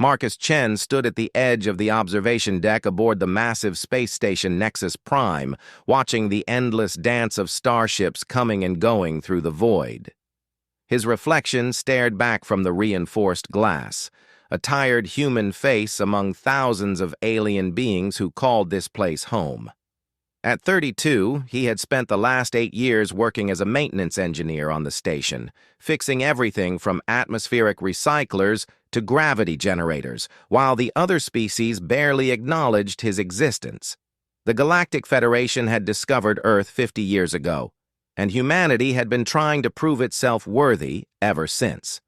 Marcus Chen stood at the edge of the observation deck aboard the massive space station Nexus Prime, watching the endless dance of starships coming and going through the void. His reflection stared back from the reinforced glass, a tired human face among thousands of alien beings who called this place home. At 32, he had spent the last 8 years working as a maintenance engineer on the station, fixing everything from atmospheric recyclers to gravity generators, while the other species barely acknowledged his existence. The Galactic Federation had discovered Earth 50 years ago, and humanity had been trying to prove itself worthy ever since.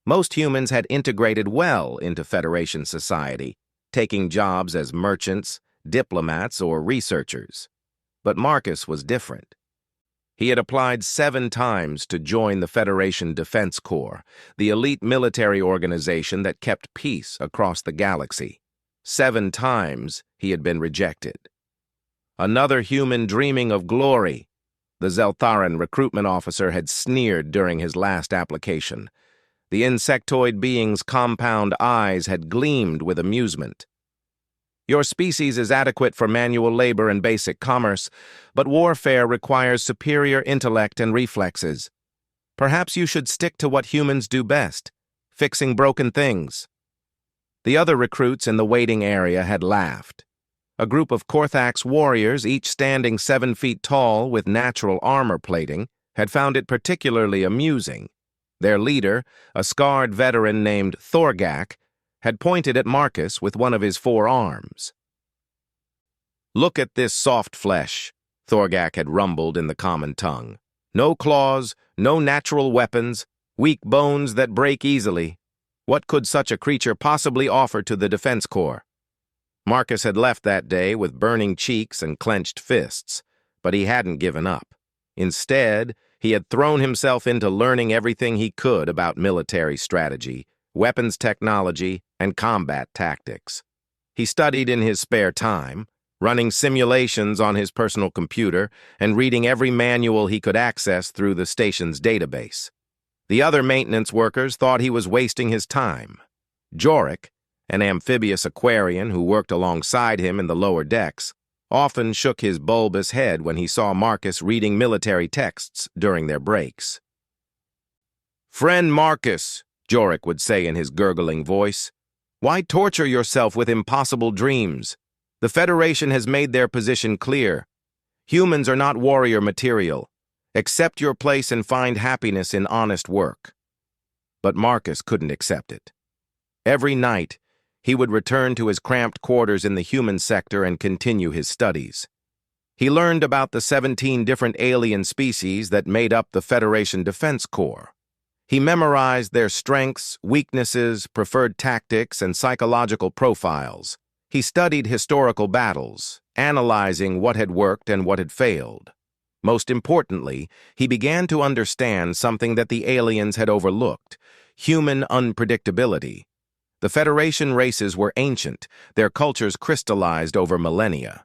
Most humans had integrated well into Federation society, taking jobs as merchants, diplomats, or researchers. But Marcus was different. He had applied 7 times to join the Federation Defense Corps, the elite military organization that kept peace across the galaxy. 7 times he had been rejected. Another human dreaming of glory, the Zeltharan recruitment officer had sneered during his last application. The insectoid being's compound eyes had gleamed with amusement. Your species is adequate for manual labor and basic commerce, but warfare requires superior intellect and reflexes. Perhaps you should stick to what humans do best, fixing broken things. The other recruits in the waiting area had laughed. A group of Korthax warriors, each standing 7 feet tall with natural armor plating, had found it particularly amusing. Their leader, a scarred veteran named Thorgak, had pointed at Marcus with one of his 4 arms. "Look at this soft flesh," Thorgak had rumbled in the common tongue. "No claws, no natural weapons, weak bones that break easily. What could such a creature possibly offer to the Defense Corps?" Marcus had left that day with burning cheeks and clenched fists, but he hadn't given up. Instead, he had thrown himself into learning everything he could about military strategy, weapons technology, and combat tactics. He studied in his spare time, running simulations on his personal computer and reading every manual he could access through the station's database. The other maintenance workers thought he was wasting his time. Jorik, an amphibious aquarian who worked alongside him in the lower decks, often shook his bulbous head when he saw Marcus reading military texts during their breaks. "Friend Marcus," Jorik would say in his gurgling voice, "why torture yourself with impossible dreams? The Federation has made their position clear. Humans are not warrior material. Accept your place and find happiness in honest work." But Marcus couldn't accept it. Every night, he would return to his cramped quarters in the human sector and continue his studies. He learned about the 17 different alien species that made up the Federation Defense Corps. He memorized their strengths, weaknesses, preferred tactics, and psychological profiles. He studied historical battles, analyzing what had worked and what had failed. Most importantly, he began to understand something that the aliens had overlooked: human unpredictability. The Federation races were ancient, their cultures crystallized over millennia.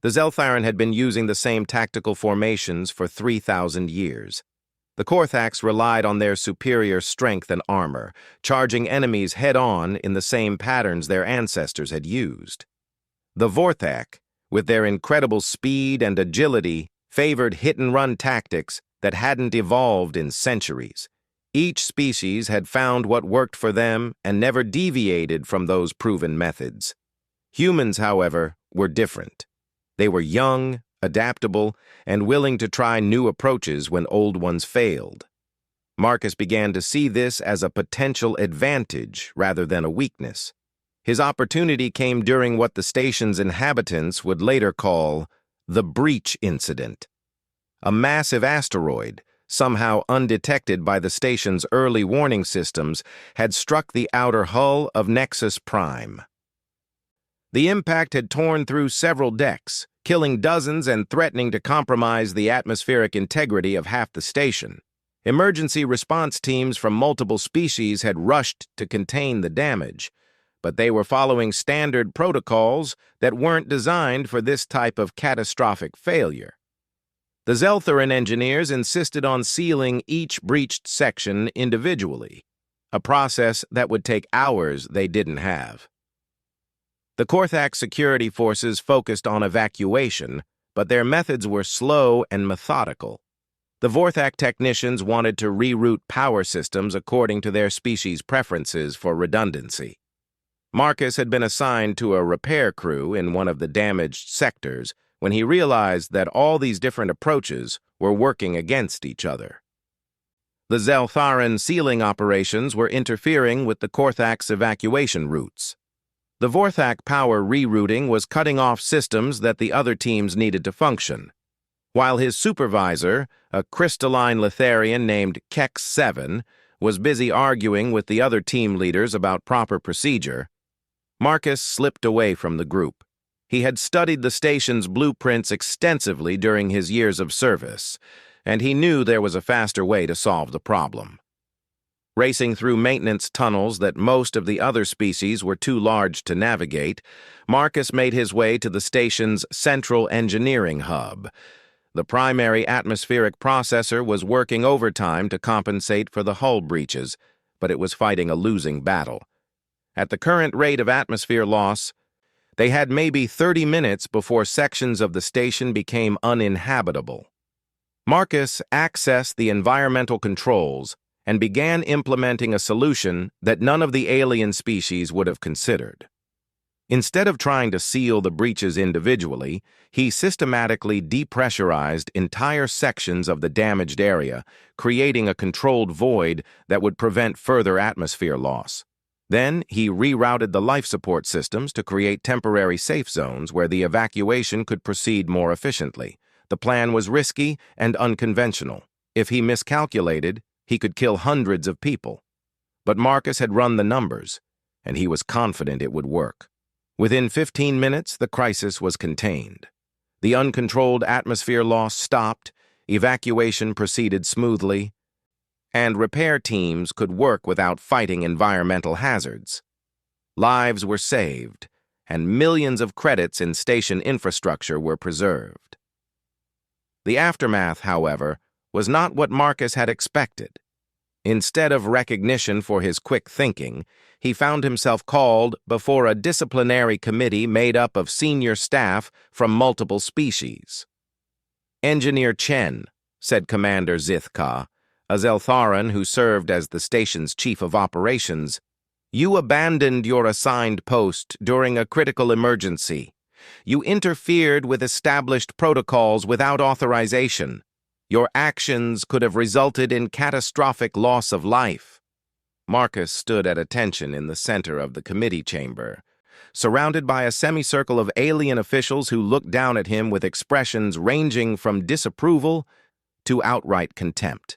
The Zeltharan had been using the same tactical formations for 3,000 years. The Korthax relied on their superior strength and armor, charging enemies head-on in the same patterns their ancestors had used. The Vorthak, with their incredible speed and agility, favored hit-and-run tactics that hadn't evolved in centuries. Each species had found what worked for them and never deviated from those proven methods. Humans, however, were different. They were young, adaptable, and willing to try new approaches when old ones failed. Marcus began to see this as a potential advantage rather than a weakness. His opportunity came during what the station's inhabitants would later call the Breach Incident. A massive asteroid, somehow undetected by the station's early warning systems, had struck the outer hull of Nexus Prime. The impact had torn through several decks, killing dozens and threatening to compromise the atmospheric integrity of half the station. Emergency response teams from multiple species had rushed to contain the damage, but they were following standard protocols that weren't designed for this type of catastrophic failure. The Zeltharan engineers insisted on sealing each breached section individually. a process that would take hours they didn't have. The Korthak security forces focused on evacuation, but their methods were slow and methodical. The Vorthak technicians wanted to reroute power systems according to their species' preferences for redundancy. Marcus had been assigned to a repair crew in one of the damaged sectors when he realized that all these different approaches were working against each other. The Zeltharan sealing operations were interfering with the Korthak's evacuation routes. The Vorthak power rerouting was cutting off systems that the other teams needed to function, while his supervisor, a crystalline Letharian named Kex 7, was busy arguing with the other team leaders about proper procedure. Marcus slipped away from the group. He had studied the station's blueprints extensively during his years of service, and he knew there was a faster way to solve the problem. Racing through maintenance tunnels that most of the other species were too large to navigate, Marcus made his way to the station's central engineering hub. The primary atmospheric processor was working overtime to compensate for the hull breaches, but it was fighting a losing battle. At the current rate of atmosphere loss, they had maybe 30 minutes before sections of the station became uninhabitable. Marcus accessed the environmental controls and began implementing a solution that none of the alien species would have considered. Instead of trying to seal the breaches individually, he systematically depressurized entire sections of the damaged area, creating a controlled void that would prevent further atmosphere loss. Then, he rerouted the life support systems to create temporary safe zones where the evacuation could proceed more efficiently. The plan was risky and unconventional. If he miscalculated, he could kill hundreds of people. But Marcus had run the numbers, and he was confident it would work. Within 15 minutes, the crisis was contained. The uncontrolled atmosphere loss stopped, evacuation proceeded smoothly, and repair teams could work without fighting environmental hazards. Lives were saved, and millions of credits in station infrastructure were preserved. The aftermath, however, was not what Marcus had expected. Instead of recognition for his quick thinking, he found himself called before a disciplinary committee made up of senior staff from multiple species. "Engineer Chen," said Commander Zithka, a Zeltharan who served as the station's chief of operations, "you abandoned your assigned post during a critical emergency. You interfered with established protocols without authorization. Your actions could have resulted in catastrophic loss of life." Marcus stood at attention in the center of the committee chamber, surrounded by a semicircle of alien officials who looked down at him with expressions ranging from disapproval to outright contempt.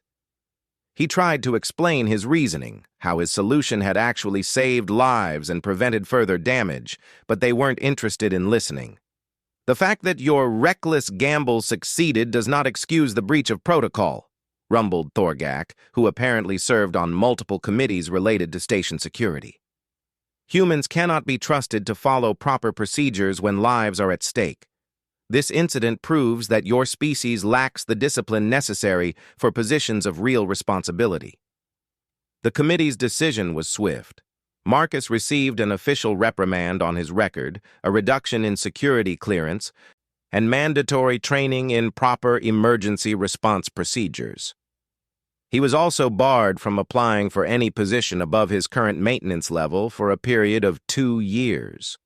He tried to explain his reasoning, how his solution had actually saved lives and prevented further damage, but they weren't interested in listening. "The fact that your reckless gamble succeeded does not excuse the breach of protocol," rumbled Thorgak, who apparently served on multiple committees related to station security. "Humans cannot be trusted to follow proper procedures when lives are at stake. This incident proves that your species lacks the discipline necessary for positions of real responsibility." The committee's decision was swift. Marcus received an official reprimand on his record, a reduction in security clearance, and mandatory training in proper emergency response procedures. He was also barred from applying for any position above his current maintenance level for a period of 2 years.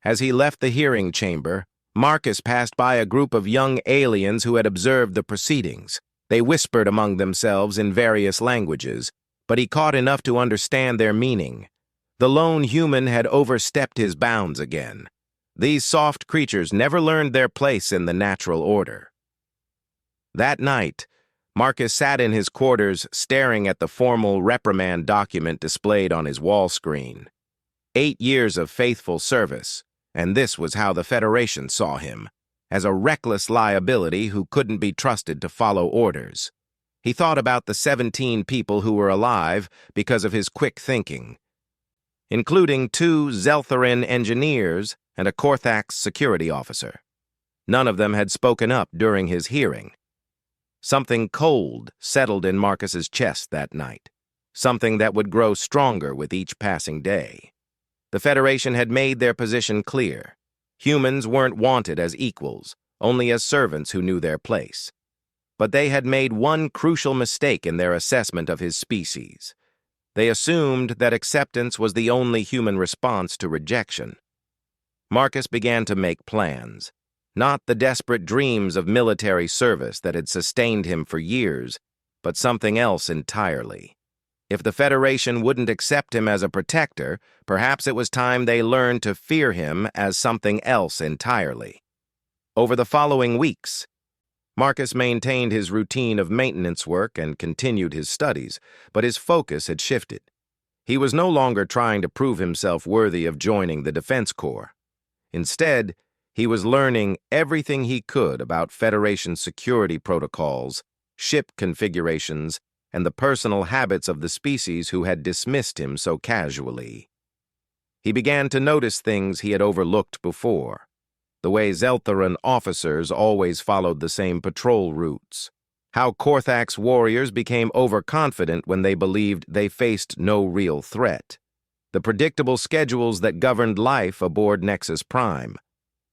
As he left the hearing chamber, Marcus passed by a group of young aliens who had observed the proceedings. They whispered among themselves in various languages, but he caught enough to understand their meaning. The lone human had overstepped his bounds again. These soft creatures never learned their place in the natural order. That night, Marcus sat in his quarters staring at the formal reprimand document displayed on his wall screen. 8 years of faithful service, and this was how the Federation saw him, as a reckless liability who couldn't be trusted to follow orders. He thought about the 17 people who were alive because of his quick thinking, including 2 Zeltharan engineers and a Korthak security officer. None of them had spoken up during his hearing. Something cold settled in Marcus's chest that night. something that would grow stronger with each passing day. The Federation had made their position clear. Humans weren't wanted as equals, only as servants who knew their place. But they had made one crucial mistake in their assessment of his species. They assumed that acceptance was the only human response to rejection. Marcus began to make plans, not the desperate dreams of military service that had sustained him for years, but something else entirely. If the Federation wouldn't accept him as a protector, perhaps it was time they learned to fear him as something else entirely. Over the following weeks, Marcus maintained his routine of maintenance work and continued his studies, but his focus had shifted. He was no longer trying to prove himself worthy of joining the Defense Corps. Instead, he was learning everything he could about Federation security protocols, ship configurations, and the personal habits of the species who had dismissed him so casually. He began to notice things he had overlooked before. The way Zeltharan officers always followed the same patrol routes. How Korthak's warriors became overconfident when they believed they faced no real threat. The predictable schedules that governed life aboard Nexus Prime.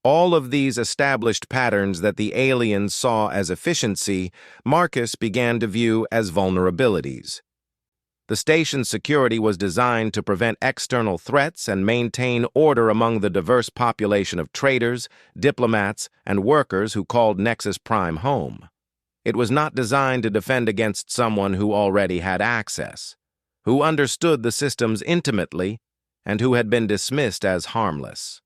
All of these established patterns that the aliens saw as efficiency, Marcus began to view as vulnerabilities. The station's security was designed to prevent external threats and maintain order among the diverse population of traders, diplomats, and workers who called Nexus Prime home. It was not designed to defend against someone who already had access, who understood the systems intimately, and who had been dismissed as harmless.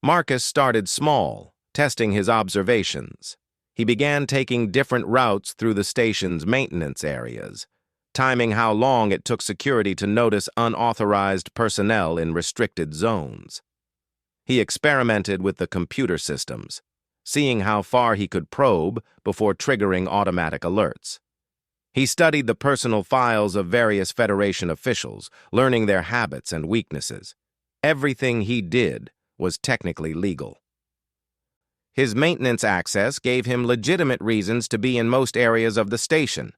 Marcus started small, testing his observations. He began taking different routes through the station's maintenance areas, timing how long it took security to notice unauthorized personnel in restricted zones. He experimented with the computer systems, seeing how far he could probe before triggering automatic alerts. He studied the personal files of various Federation officials, learning their habits and weaknesses. Everything he did was technically legal. His maintenance access gave him legitimate reasons to be in most areas of the station.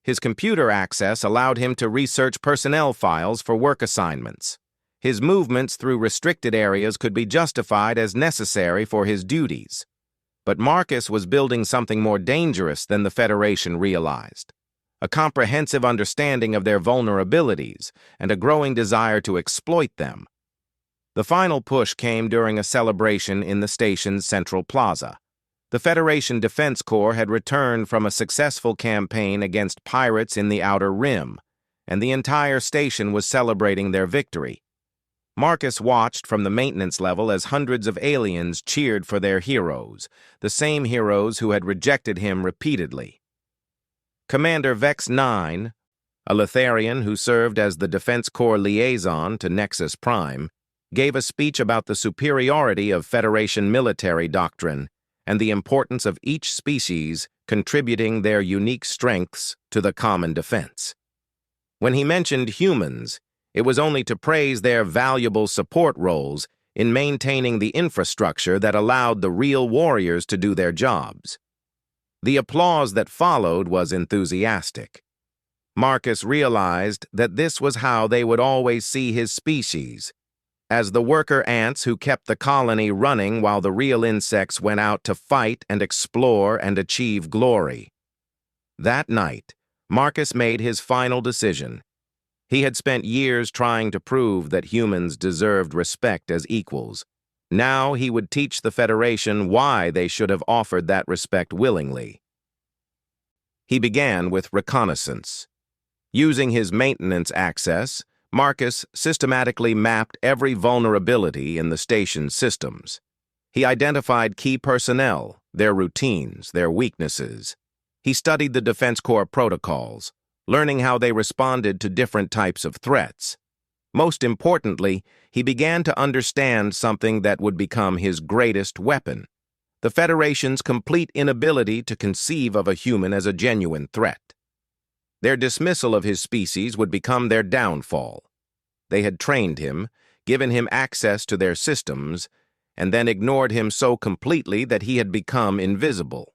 His computer access allowed him to research personnel files for work assignments. His movements through restricted areas could be justified as necessary for his duties. But Marcus was building something more dangerous than the Federation realized. A comprehensive understanding of their vulnerabilities and a growing desire to exploit them. The final push came during a celebration in the station's central plaza. The Federation Defense Corps had returned from a successful campaign against pirates in the Outer Rim, and the entire station was celebrating their victory. Marcus watched from the maintenance level as hundreds of aliens cheered for their heroes, the same heroes who had rejected him repeatedly. Commander Vex 9, a Letharian who served as the Defense Corps liaison to Nexus Prime, gave a speech about the superiority of Federation military doctrine and the importance of each species contributing their unique strengths to the common defense. When he mentioned humans, it was only to praise their valuable support roles in maintaining the infrastructure that allowed the real warriors to do their jobs. The applause that followed was enthusiastic. Marcus realized that this was how they would always see his species, as the worker ants who kept the colony running while the real insects went out to fight and explore and achieve glory. That night, Marcus made his final decision. He had spent years trying to prove that humans deserved respect as equals. Now he would teach the Federation why they should have offered that respect willingly. He began with reconnaissance. Using his maintenance access, Marcus systematically mapped every vulnerability in the station's systems. He identified key personnel, their routines, their weaknesses. He studied the Defense Corps protocols, learning how they responded to different types of threats. Most importantly, he began to understand something that would become his greatest weapon: the Federation's complete inability to conceive of a human as a genuine threat. Their dismissal of his species would become their downfall. They had trained him, given him access to their systems, and then ignored him so completely that he had become invisible.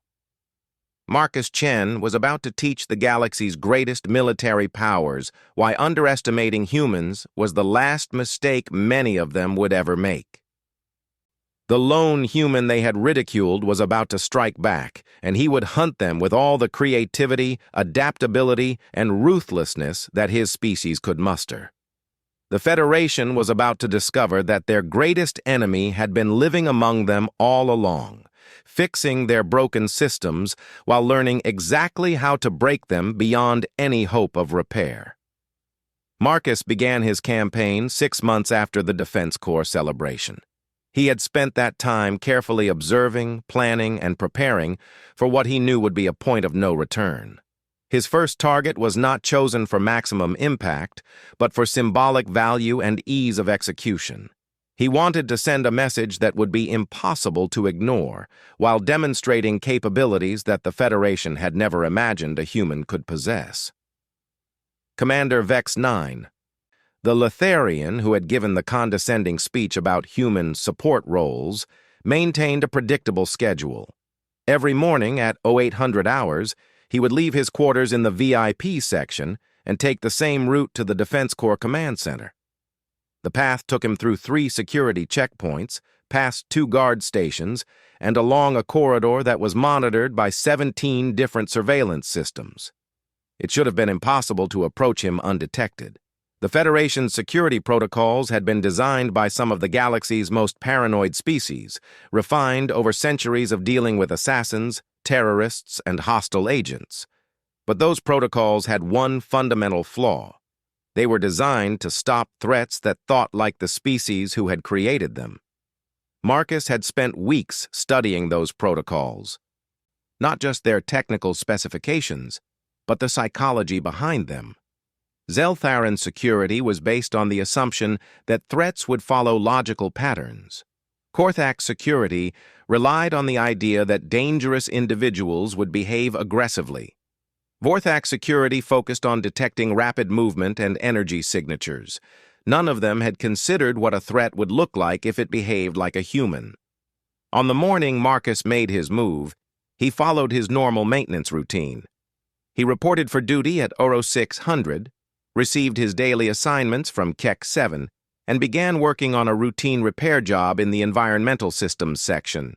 Marcus Chen was about to teach the galaxy's greatest military powers why underestimating humans was the last mistake many of them would ever make. The lone human they had ridiculed was about to strike back, and he would hunt them with all the creativity, adaptability, and ruthlessness that his species could muster. The Federation was about to discover that their greatest enemy had been living among them all along, fixing their broken systems while learning exactly how to break them beyond any hope of repair. Marcus began his campaign 6 months after the Defense Corps celebration. He had spent that time carefully observing, planning, and preparing for what he knew would be a point of no return. His first target was not chosen for maximum impact, but for symbolic value and ease of execution. He wanted to send a message that would be impossible to ignore, while demonstrating capabilities that the Federation had never imagined a human could possess. Commander Vex 9. The Letharian, who had given the condescending speech about human support roles, maintained a predictable schedule. Every morning at 0800 hours, he would leave his quarters in the VIP section and take the same route to the Defense Corps Command Center. The path took him through 3 security checkpoints, past 2 guard stations, and along a corridor that was monitored by 17 different surveillance systems. It should have been impossible to approach him undetected. The Federation's security protocols had been designed by some of the galaxy's most paranoid species, refined over centuries of dealing with assassins, terrorists, and hostile agents. But those protocols had one fundamental flaw. They were designed to stop threats that thought like the species who had created them. Marcus had spent weeks studying those protocols. Not just their technical specifications, but the psychology behind them. Zeltharan security was based on the assumption that threats would follow logical patterns. Korthak security relied on the idea that dangerous individuals would behave aggressively. Vorthak security focused on detecting rapid movement and energy signatures. None of them had considered what a threat would look like if it behaved like a human. On the morning Marcus made his move, he followed his normal maintenance routine. He reported for duty at Oro 600, received his daily assignments from Keck 7, and began working on a routine repair job in the environmental systems section.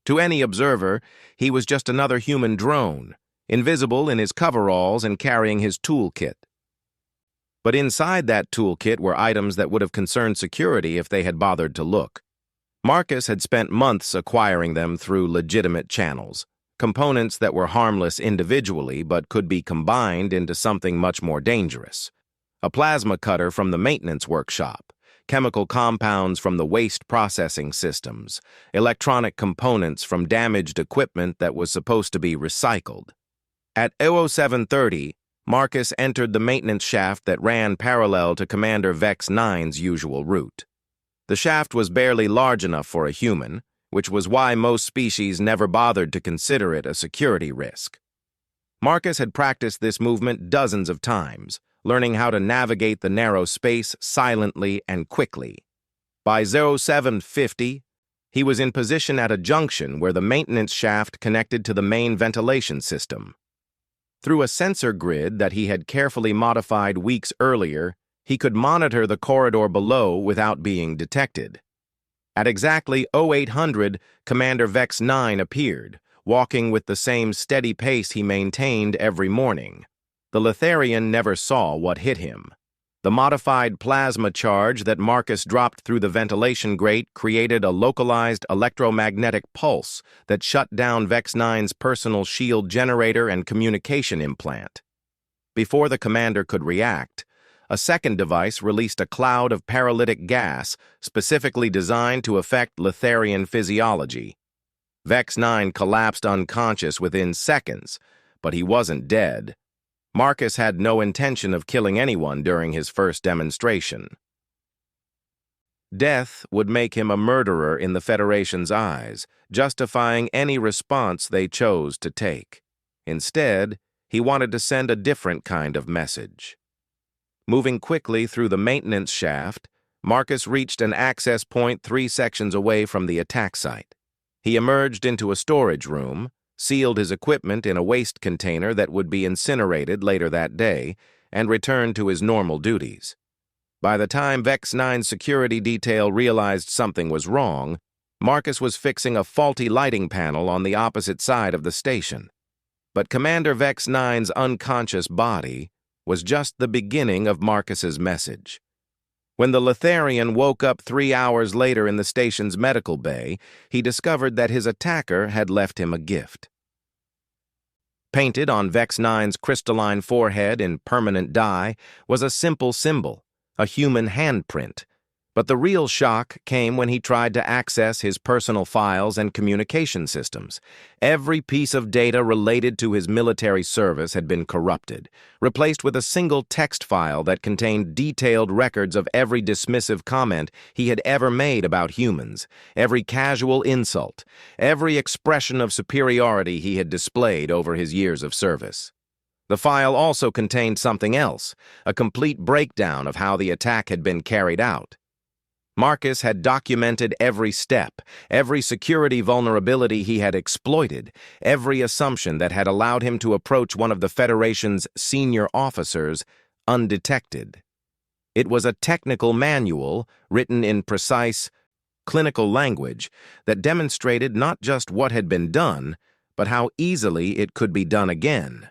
To any observer, he was just another human drone, invisible in his coveralls and carrying his toolkit. But inside that toolkit were items that would have concerned security if they had bothered to look. Marcus had spent months acquiring them through legitimate channels, components that were harmless individually but could be combined into something much more dangerous. A plasma cutter from the maintenance workshop, chemical compounds from the waste processing systems, electronic components from damaged equipment that was supposed to be recycled. At 0730, Marcus entered the maintenance shaft that ran parallel to Commander Vex 9's usual route. The shaft was barely large enough for a human, which was why most species never bothered to consider it a security risk. Marcus had practiced this movement dozens of times, learning how to navigate the narrow space silently and quickly. By 0750, he was in position at a junction where the maintenance shaft connected to the main ventilation system. Through a sensor grid that he had carefully modified weeks earlier, he could monitor the corridor below without being detected. At exactly 0800, Commander Vex 9 appeared, walking with the same steady pace he maintained every morning. The Letharian never saw what hit him. The modified plasma charge that Marcus dropped through the ventilation grate created a localized electromagnetic pulse that shut down Vex 9's personal shield generator and communication implant. Before the commander could react, a second device released a cloud of paralytic gas specifically designed to affect Letharian physiology. Vex 9 collapsed unconscious within seconds, but he wasn't dead. Marcus had no intention of killing anyone during his first demonstration. Death would make him a murderer in the Federation's eyes, justifying any response they chose to take. Instead, he wanted to send a different kind of message. Moving quickly through the maintenance shaft, Marcus reached an access point 3 sections away from the attack site. He emerged into a storage room, sealed his equipment in a waste container that would be incinerated later that day, and returned to his normal duties. By the time Vex 9's security detail realized something was wrong, Marcus was fixing a faulty lighting panel on the opposite side of the station. But Commander Vex 9's unconscious body was just the beginning of Marcus's message. When the Letharian woke up 3 hours later in the station's medical bay, he discovered that his attacker had left him a gift. Painted on Vex 9's crystalline forehead in permanent dye was a simple symbol, a human handprint. But the real shock came when he tried to access his personal files and communication systems. Every piece of data related to his military service had been corrupted, replaced with a single text file that contained detailed records of every dismissive comment he had ever made about humans, every casual insult, every expression of superiority he had displayed over his years of service. The file also contained something else, a complete breakdown of how the attack had been carried out. Marcus had documented every step, every security vulnerability he had exploited, every assumption that had allowed him to approach one of the Federation's senior officers undetected. It was a technical manual written in precise, clinical language that demonstrated not just what had been done, but how easily it could be done again.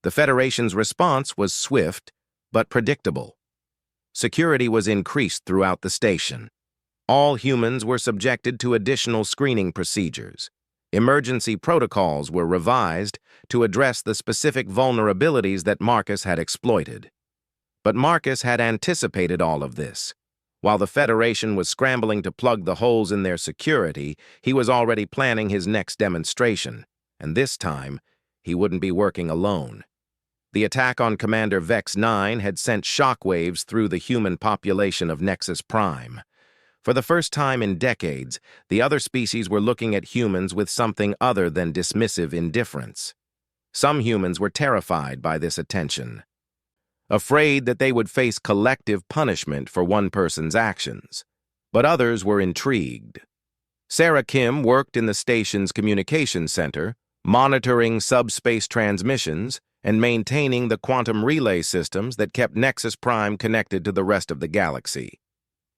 The Federation's response was swift but predictable. Security was increased throughout the station. All humans were subjected to additional screening procedures. Emergency protocols were revised to address the specific vulnerabilities that Marcus had exploited. But Marcus had anticipated all of this. While the Federation was scrambling to plug the holes in their security, he was already planning his next demonstration, and this time, he wouldn't be working alone. The attack on Commander Vex 9 had sent shockwaves through the human population of Nexus Prime. For the first time in decades, the other species were looking at humans with something other than dismissive indifference. Some humans were terrified by this attention, afraid that they would face collective punishment for one person's actions. But others were intrigued. Sarah Kim worked in the station's communications center, monitoring subspace transmissions and maintaining the quantum relay systems that kept Nexus Prime connected to the rest of the galaxy.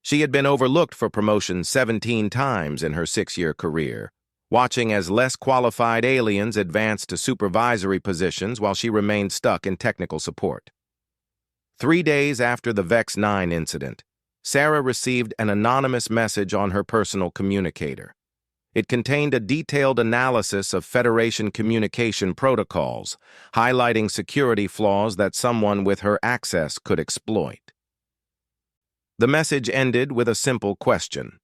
She had been overlooked for promotion 17 times in her 6-year career, watching as less qualified aliens advanced to supervisory positions while she remained stuck in technical support. 3 days after the Vex 9 incident, Sarah received an anonymous message on her personal communicator. It contained a detailed analysis of Federation communication protocols, highlighting security flaws that someone with her access could exploit. The message ended with a simple question.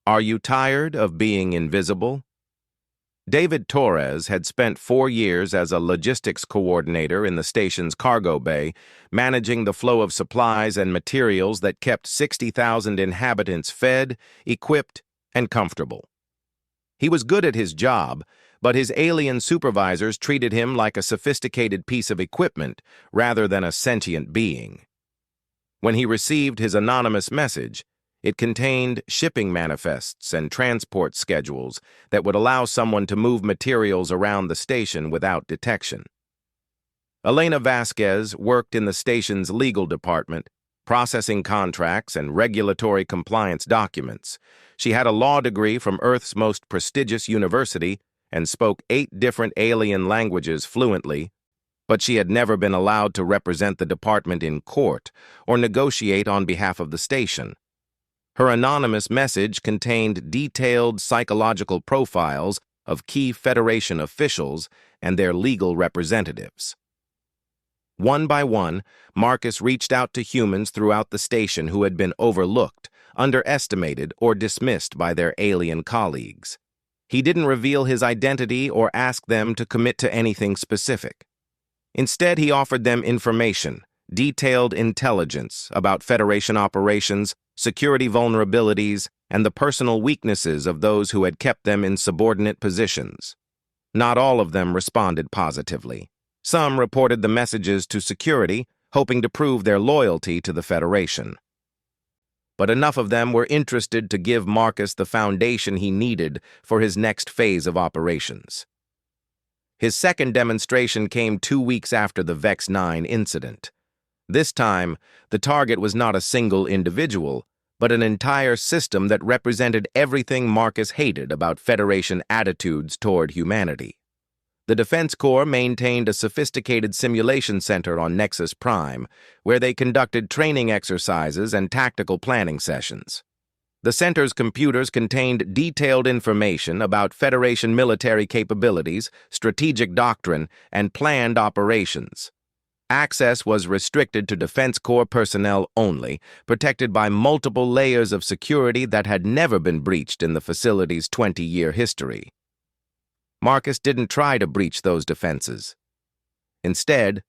Are you tired of being invisible? David Torres had spent 4 years as a logistics coordinator in the station's cargo bay, managing the flow of supplies and materials that kept 60,000 inhabitants fed, equipped, and comfortable. He was good at his job, but his alien supervisors treated him like a sophisticated piece of equipment rather than a sentient being. When he received his anonymous message, it contained shipping manifests and transport schedules that would allow someone to move materials around the station without detection. Elena Vasquez worked in the station's legal department, processing contracts and regulatory compliance documents. She had a law degree from Earth's most prestigious university and spoke 8 different alien languages fluently, but she had never been allowed to represent the department in court or negotiate on behalf of the station. Her anonymous message contained detailed psychological profiles of key Federation officials and their legal representatives. One by one, Marcus reached out to humans throughout the station who had been overlooked, underestimated, or dismissed by their alien colleagues. He didn't reveal his identity or ask them to commit to anything specific. Instead, he offered them information, detailed intelligence about Federation operations, security vulnerabilities, and the personal weaknesses of those who had kept them in subordinate positions. Not all of them responded positively. Some reported the messages to security, hoping to prove their loyalty to the Federation. But enough of them were interested to give Marcus the foundation he needed for his next phase of operations. His second demonstration came 2 weeks after the Vex 9 incident. This time, the target was not a single individual, but an entire system that represented everything Marcus hated about Federation attitudes toward humanity. The Defense Corps maintained a sophisticated simulation center on Nexus Prime, where they conducted training exercises and tactical planning sessions. The center's computers contained detailed information about Federation military capabilities, strategic doctrine, and planned operations. Access was restricted to Defense Corps personnel only, protected by multiple layers of security that had never been breached in the facility's 20-year history. Marcus didn't try to breach those defenses. Instead,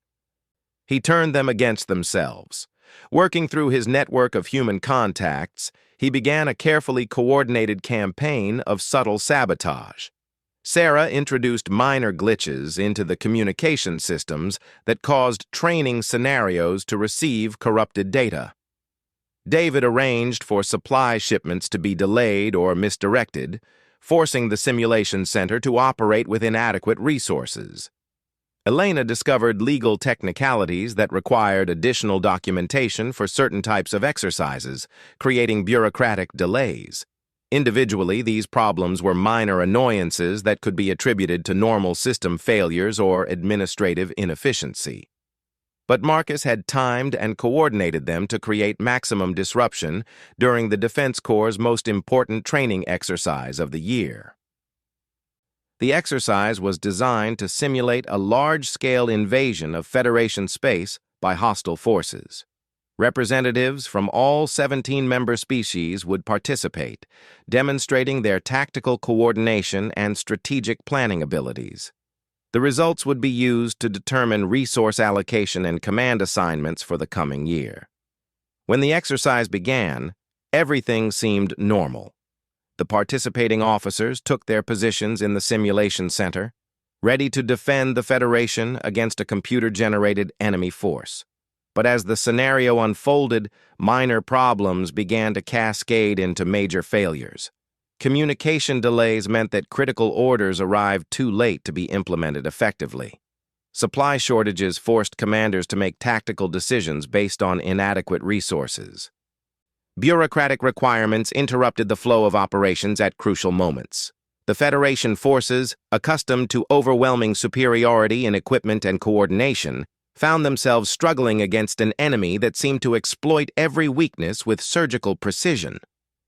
he turned them against themselves. Working through his network of human contacts, he began a carefully coordinated campaign of subtle sabotage. Sarah introduced minor glitches into the communication systems that caused training scenarios to receive corrupted data. David arranged for supply shipments to be delayed or misdirected, forcing the simulation center to operate with inadequate resources. Elena discovered legal technicalities that required additional documentation for certain types of exercises, creating bureaucratic delays. Individually, these problems were minor annoyances that could be attributed to normal system failures or administrative inefficiency. But Marcus had timed and coordinated them to create maximum disruption during the Defense Corps' most important training exercise of the year. The exercise was designed to simulate a large-scale invasion of Federation space by hostile forces. Representatives from all 17 member species would participate, demonstrating their tactical coordination and strategic planning abilities. The results would be used to determine resource allocation and command assignments for the coming year. When the exercise began, everything seemed normal. The participating officers took their positions in the simulation center, ready to defend the Federation against a computer-generated enemy force. But as the scenario unfolded, minor problems began to cascade into major failures. Communication delays meant that critical orders arrived too late to be implemented effectively. Supply shortages forced commanders to make tactical decisions based on inadequate resources. Bureaucratic requirements interrupted the flow of operations at crucial moments. The Federation forces, accustomed to overwhelming superiority in equipment and coordination, found themselves struggling against an enemy that seemed to exploit every weakness with surgical precision.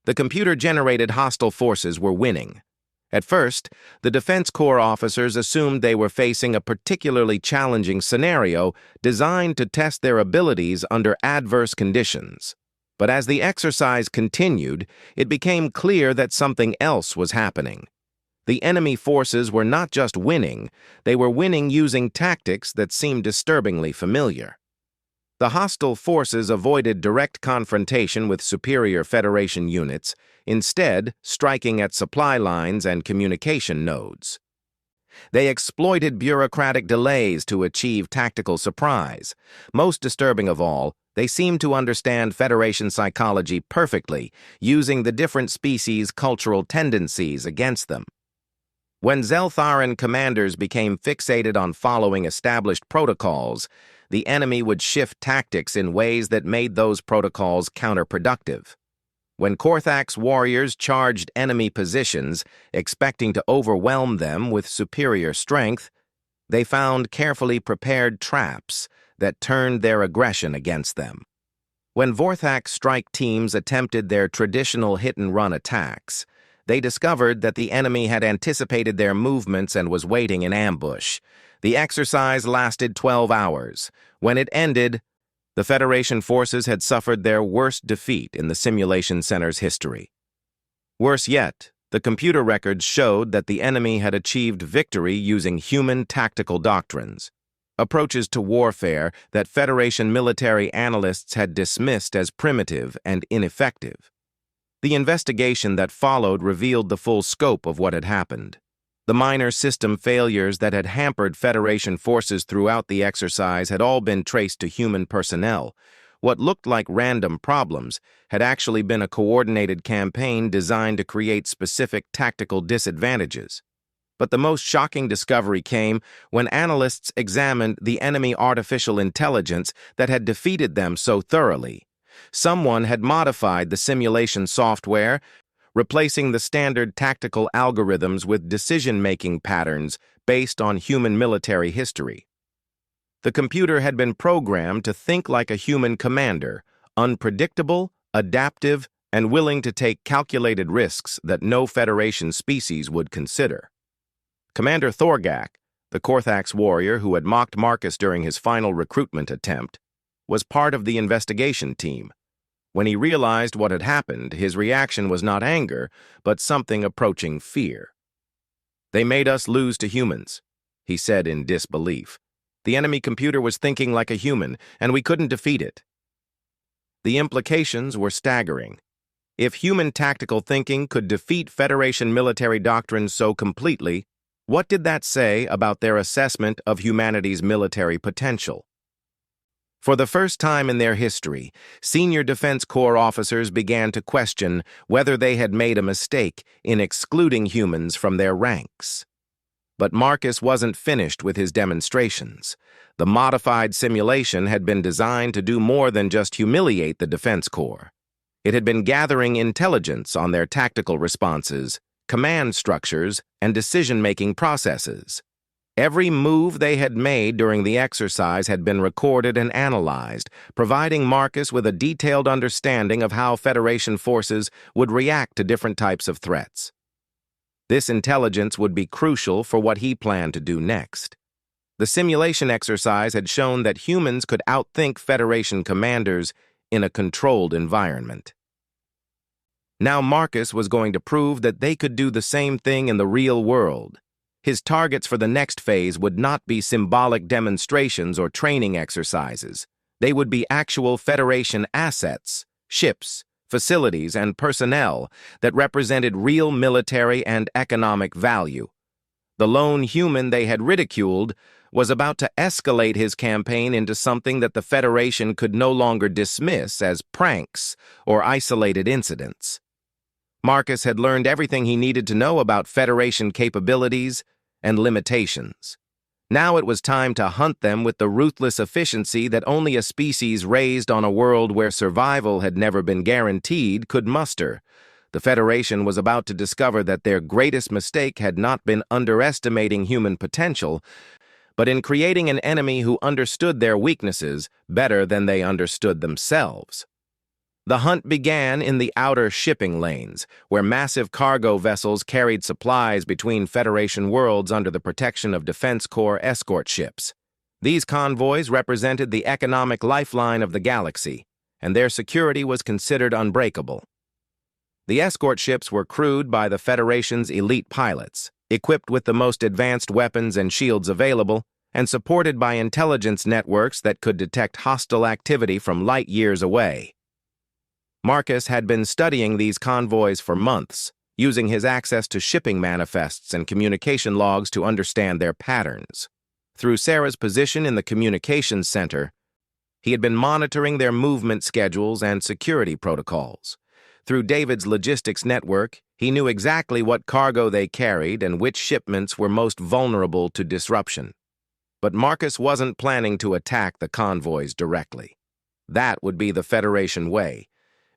The computer-generated hostile forces were winning. At first, the Defense Corps officers assumed they were facing a particularly challenging scenario designed to test their abilities under adverse conditions. But as the exercise continued, it became clear that something else was happening. The enemy forces were not just winning, they were winning using tactics that seemed disturbingly familiar. The hostile forces avoided direct confrontation with superior Federation units, instead striking at supply lines and communication nodes. They exploited bureaucratic delays to achieve tactical surprise. Most disturbing of all, they seemed to understand Federation psychology perfectly, using the different species' cultural tendencies against them. When Zeltharan commanders became fixated on following established protocols, the enemy would shift tactics in ways that made those protocols counterproductive. When Korthak's warriors charged enemy positions, expecting to overwhelm them with superior strength, they found carefully prepared traps that turned their aggression against them. When Vorthak's strike teams attempted their traditional hit-and-run attacks, they discovered that the enemy had anticipated their movements and was waiting in ambush. The exercise lasted 12 hours. When it ended, the Federation forces had suffered their worst defeat in the simulation center's history. Worse yet, the computer records showed that the enemy had achieved victory using human tactical doctrines, approaches to warfare that Federation military analysts had dismissed as primitive and ineffective. The investigation that followed revealed the full scope of what had happened. The minor system failures that had hampered Federation forces throughout the exercise had all been traced to human personnel. What looked like random problems had actually been a coordinated campaign designed to create specific tactical disadvantages. But the most shocking discovery came when analysts examined the enemy artificial intelligence that had defeated them so thoroughly. Someone had modified the simulation software, replacing the standard tactical algorithms with decision-making patterns based on human military history. The computer had been programmed to think like a human commander, unpredictable, adaptive, and willing to take calculated risks that no Federation species would consider. Commander Thorgak, the Korthax warrior who had mocked Marcus during his final recruitment attempt, was part of the investigation team. When he realized what had happened, his reaction was not anger, but something approaching fear. "They made us lose to humans," he said in disbelief. "The enemy computer was thinking like a human, and we couldn't defeat it." The implications were staggering. If human tactical thinking could defeat Federation military doctrines so completely, what did that say about their assessment of humanity's military potential? For the first time in their history, senior Defense Corps officers began to question whether they had made a mistake in excluding humans from their ranks. But Marcus wasn't finished with his demonstrations. The modified simulation had been designed to do more than just humiliate the Defense Corps. It had been gathering intelligence on their tactical responses, command structures, and decision-making processes. Every move they had made during the exercise had been recorded and analyzed, providing Marcus with a detailed understanding of how Federation forces would react to different types of threats. This intelligence would be crucial for what he planned to do next. The simulation exercise had shown that humans could outthink Federation commanders in a controlled environment. Now Marcus was going to prove that they could do the same thing in the real world. His targets for the next phase would not be symbolic demonstrations or training exercises. They would be actual Federation assets, ships, facilities, and personnel that represented real military and economic value. The lone human they had ridiculed was about to escalate his campaign into something that the Federation could no longer dismiss as pranks or isolated incidents. Marcus had learned everything he needed to know about Federation capabilities and limitations. Now it was time to hunt them with the ruthless efficiency that only a species raised on a world where survival had never been guaranteed could muster. The Federation was about to discover that their greatest mistake had not been underestimating human potential, but in creating an enemy who understood their weaknesses better than they understood themselves. The hunt began in the outer shipping lanes, where massive cargo vessels carried supplies between Federation worlds under the protection of Defense Corps escort ships. These convoys represented the economic lifeline of the galaxy, and their security was considered unbreakable. The escort ships were crewed by the Federation's elite pilots, equipped with the most advanced weapons and shields available, and supported by intelligence networks that could detect hostile activity from light years away. Marcus had been studying these convoys for months, using his access to shipping manifests and communication logs to understand their patterns. Through Sarah's position in the communications center, he had been monitoring their movement schedules and security protocols. Through David's logistics network, he knew exactly what cargo they carried and which shipments were most vulnerable to disruption. But Marcus wasn't planning to attack the convoys directly. That would be the Federation way.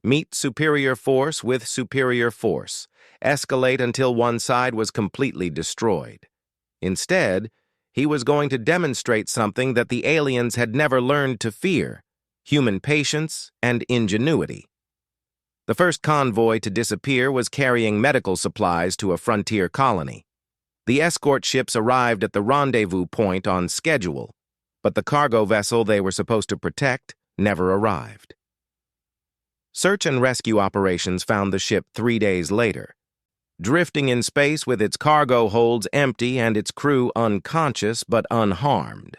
Meet superior force with superior force. Escalate until one side was completely destroyed. Instead, he was going to demonstrate something that the aliens had never learned to fear: human patience and ingenuity. The first convoy to disappear was carrying medical supplies to a frontier colony. The escort ships arrived at the rendezvous point on schedule, but the cargo vessel they were supposed to protect never arrived. Search and rescue operations found the ship 3 days later, drifting in space with its cargo holds empty and its crew unconscious but unharmed.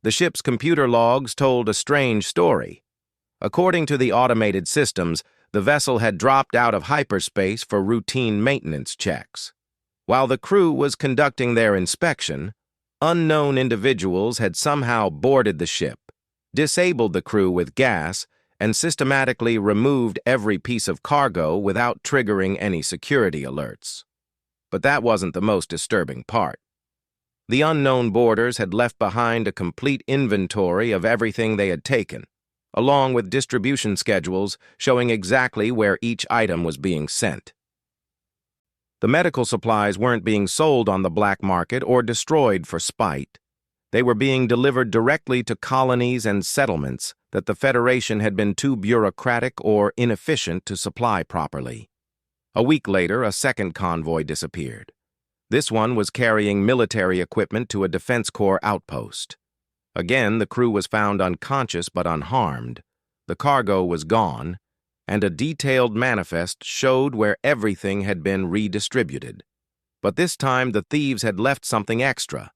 The ship's computer logs told a strange story. According to the automated systems, the vessel had dropped out of hyperspace for routine maintenance checks. While the crew was conducting their inspection, unknown individuals had somehow boarded the ship, disabled the crew with gas, and systematically removed every piece of cargo without triggering any security alerts. But that wasn't the most disturbing part. The unknown boarders had left behind a complete inventory of everything they had taken, along with distribution schedules showing exactly where each item was being sent. The medical supplies weren't being sold on the black market or destroyed for spite. They were being delivered directly to colonies and settlements that the Federation had been too bureaucratic or inefficient to supply properly. A week later, a second convoy disappeared. This one was carrying military equipment to a Defense Corps outpost. Again, the crew was found unconscious but unharmed. The cargo was gone, and a detailed manifest showed where everything had been redistributed. But this time the thieves had left something extra: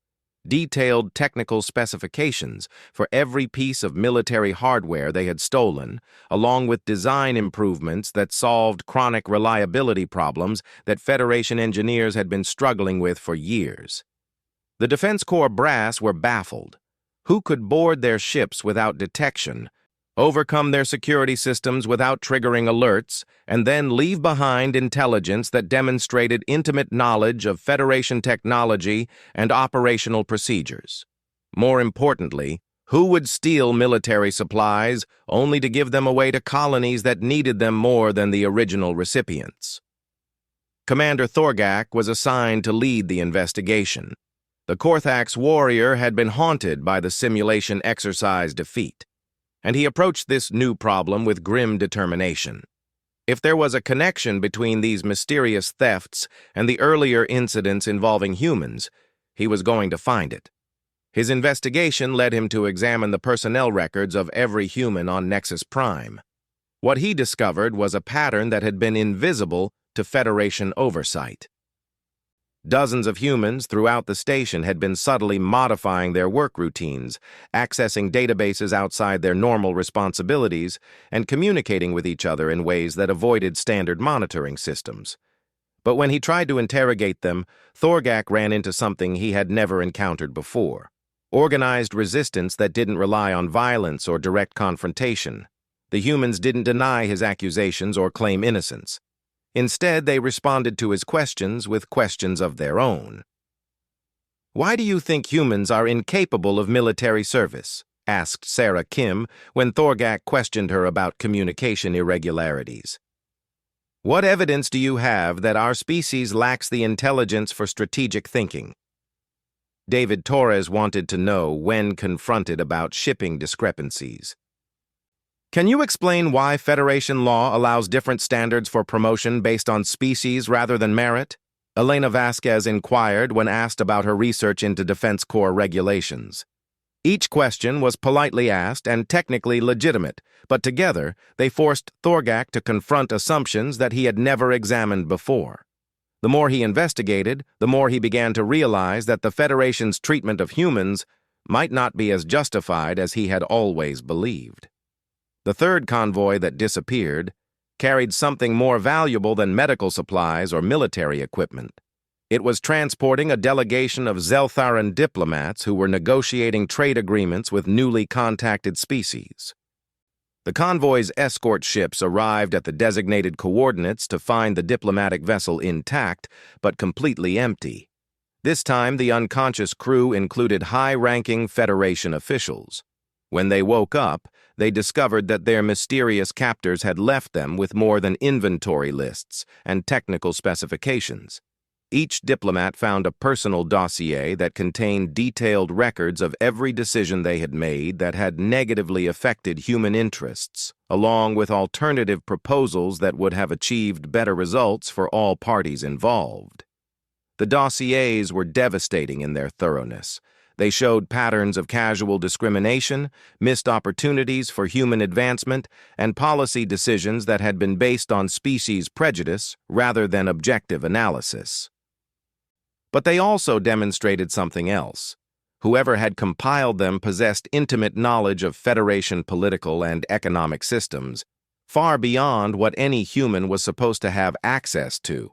detailed technical specifications for every piece of military hardware they had stolen, along with design improvements that solved chronic reliability problems that Federation engineers had been struggling with for years. The Defense Corps brass were baffled. Who could board their ships without detection, overcome their security systems without triggering alerts, and then leave behind intelligence that demonstrated intimate knowledge of Federation technology and operational procedures? More importantly, who would steal military supplies only to give them away to colonies that needed them more than the original recipients? Commander Thorgak was assigned to lead the investigation. The Korthax warrior had been haunted by the simulation exercise defeat, and he approached this new problem with grim determination. If there was a connection between these mysterious thefts and the earlier incidents involving humans, he was going to find it. His investigation led him to examine the personnel records of every human on Nexus Prime. What he discovered was a pattern that had been invisible to Federation oversight. Dozens of humans throughout the station had been subtly modifying their work routines, accessing databases outside their normal responsibilities, and communicating with each other in ways that avoided standard monitoring systems. But when he tried to interrogate them, Thorgak ran into something he had never encountered before: organized resistance that didn't rely on violence or direct confrontation. The humans didn't deny his accusations or claim innocence. Instead, they responded to his questions with questions of their own. "Why do you think humans are incapable of military service?" asked Sarah Kim when Thorgak questioned her about communication irregularities. "What evidence do you have that our species lacks the intelligence for strategic thinking?" David Torres wanted to know when confronted about shipping discrepancies. "Can you explain why Federation law allows different standards for promotion based on species rather than merit?" Elena Vasquez inquired when asked about her research into Defense Corps regulations. Each question was politely asked and technically legitimate, but together they forced Thorgak to confront assumptions that he had never examined before. The more he investigated, the more he began to realize that the Federation's treatment of humans might not be as justified as he had always believed. The third convoy that disappeared carried something more valuable than medical supplies or military equipment. It was transporting a delegation of Zeltharan diplomats who were negotiating trade agreements with newly contacted species. The convoy's escort ships arrived at the designated coordinates to find the diplomatic vessel intact but completely empty. This time, the unconscious crew included high-ranking Federation officials. When they woke up, they discovered that their mysterious captors had left them with more than inventory lists and technical specifications. Each diplomat found a personal dossier that contained detailed records of every decision they had made that had negatively affected human interests, along with alternative proposals that would have achieved better results for all parties involved. The dossiers were devastating in their thoroughness. They showed patterns of casual discrimination, missed opportunities for human advancement, and policy decisions that had been based on species prejudice rather than objective analysis. But they also demonstrated something else. Whoever had compiled them possessed intimate knowledge of Federation political and economic systems, far beyond what any human was supposed to have access to.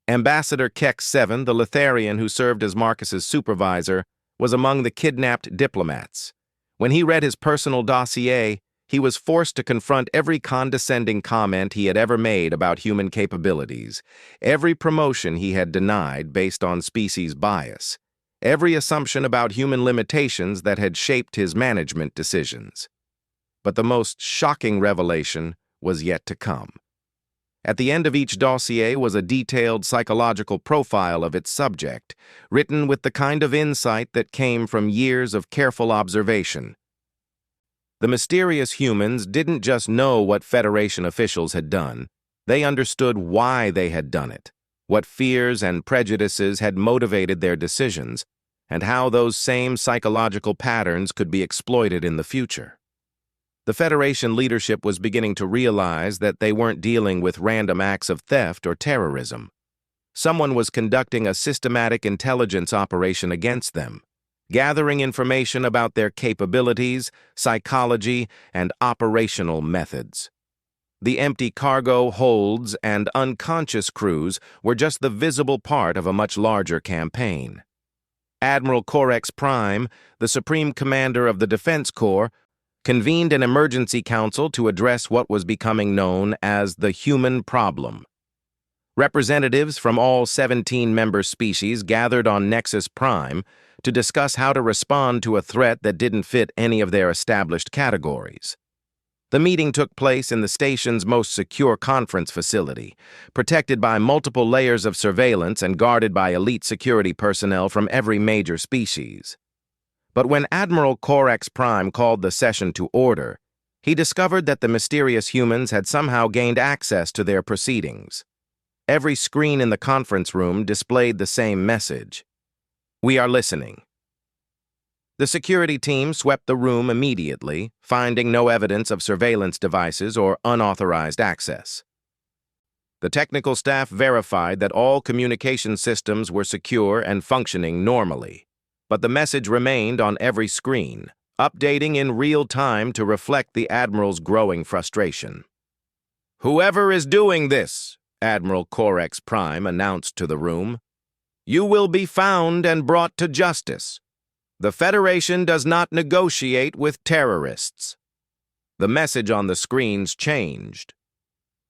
Ambassador Kex 7, the Litharian who served as Marcus's supervisor, was among the kidnapped diplomats. When he read his personal dossier, He was forced to confront every condescending comment he had ever made about human capabilities, every promotion he had denied based on species bias, every assumption about human limitations that had shaped his management decisions. But the most shocking revelation was yet to come. At the end of each dossier was a detailed psychological profile of its subject, written with the kind of insight that came from years of careful observation. The mysterious humans didn't just know what Federation officials had done, they understood why they had done it, what fears and prejudices had motivated their decisions, and how those same psychological patterns could be exploited in the future. The Federation leadership was beginning to realize that they weren't dealing with random acts of theft or terrorism. Someone was conducting a systematic intelligence operation against them, gathering information about their capabilities, psychology, and operational methods. The empty cargo holds and unconscious crews were just the visible part of a much larger campaign. Admiral Orcs Prime, the Supreme Commander of the Defense Corps, convened an emergency council to address what was becoming known as the human problem. Representatives from all 17 member species gathered on Nexus Prime to discuss how to respond to a threat that didn't fit any of their established categories. The meeting took place in the station's most secure conference facility, protected by multiple layers of surveillance and guarded by elite security personnel from every major species. But when Admiral Orcs Prime called the session to order, he discovered that the mysterious humans had somehow gained access to their proceedings. Every screen in the conference room displayed the same message: "We are listening." The security team swept the room immediately, finding no evidence of surveillance devices or unauthorized access. The technical staff verified that all communication systems were secure and functioning normally. But the message remained on every screen, updating in real time to reflect the Admiral's growing frustration. "Whoever is doing this," Admiral Orcs Prime announced to the room, "you will be found and brought to justice. The Federation does not negotiate with terrorists." The message on the screens changed.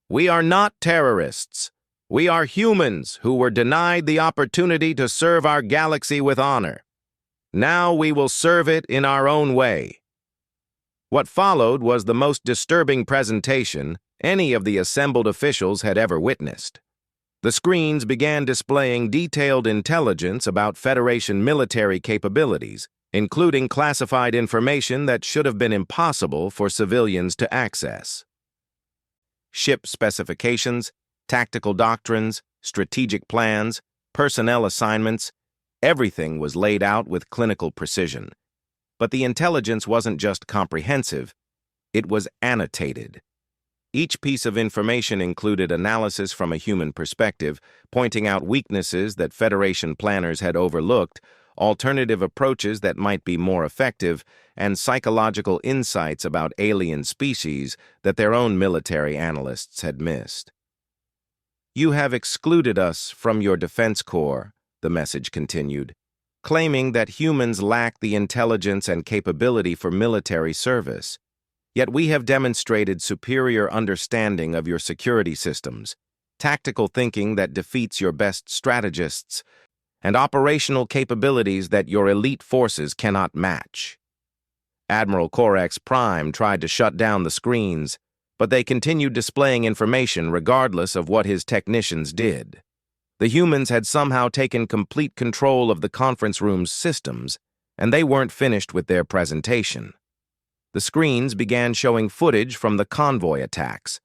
"We are not terrorists. We are humans who were denied the opportunity to serve our galaxy with honor. Now we will serve it in our own way." What followed was the most disturbing presentation any of the assembled officials had ever witnessed. The screens began displaying detailed intelligence about Federation military capabilities, including classified information that should have been impossible for civilians to access. Ship specifications, tactical doctrines, strategic plans, personnel assignments, everything was laid out with clinical precision. But the intelligence wasn't just comprehensive, it was annotated. Each piece of information included analysis from a human perspective, pointing out weaknesses that Federation planners had overlooked, alternative approaches that might be more effective, and psychological insights about alien species that their own military analysts had missed. "You have excluded us from your defense corps," the message continued, claiming that humans lack the intelligence and capability for military service. Yet we have demonstrated superior understanding of your security systems, tactical thinking that defeats your best strategists, and operational capabilities that your elite forces cannot match. Admiral Orcs Prime tried to shut down the screens, but they continued displaying information regardless of what his technicians did. The humans had somehow taken complete control of the conference room's systems, and they weren't finished with their presentation. The screens began showing footage from the convoy attacks,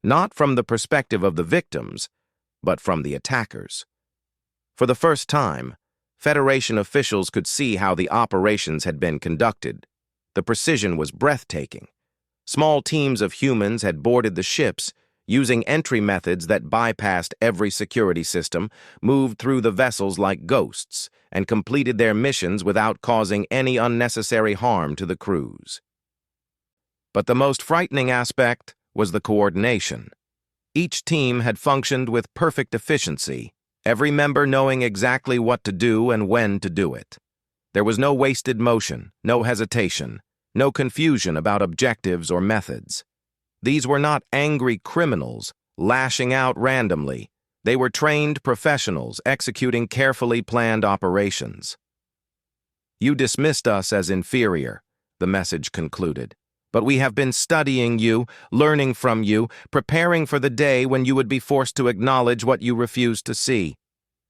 not from the perspective of the victims, but from the attackers. For the first time, Federation officials could see how the operations had been conducted. The precision was breathtaking. Small teams of humans had boarded the ships, using entry methods that bypassed every security system, moved through the vessels like ghosts, and completed their missions without causing any unnecessary harm to the crews. But the most frightening aspect was the coordination. Each team had functioned with perfect efficiency, every member knowing exactly what to do and when to do it. There was no wasted motion, no hesitation, no confusion about objectives or methods. These were not angry criminals lashing out randomly. They were trained professionals executing carefully planned operations. "You dismissed us as inferior," the message concluded. "But we have been studying you, learning from you, preparing for the day when you would be forced to acknowledge what you refuse to see.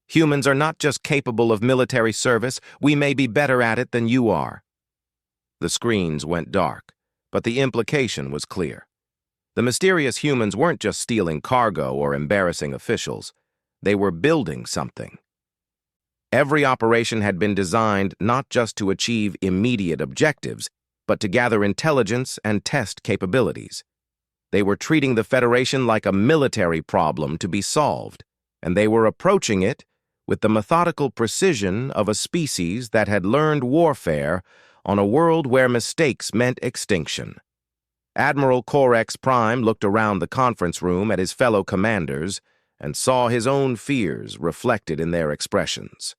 Humans are not just capable of military service, we may be better at it than you are." The screens went dark, but the implication was clear. The mysterious humans weren't just stealing cargo or embarrassing officials. They were building something. Every operation had been designed not just to achieve immediate objectives, but to gather intelligence and test capabilities. They were treating the Federation like a military problem to be solved, and they were approaching it with the methodical precision of a species that had learned warfare on a world where mistakes meant extinction. Admiral Orcs Prime looked around the conference room at his fellow commanders and saw his own fears reflected in their expressions.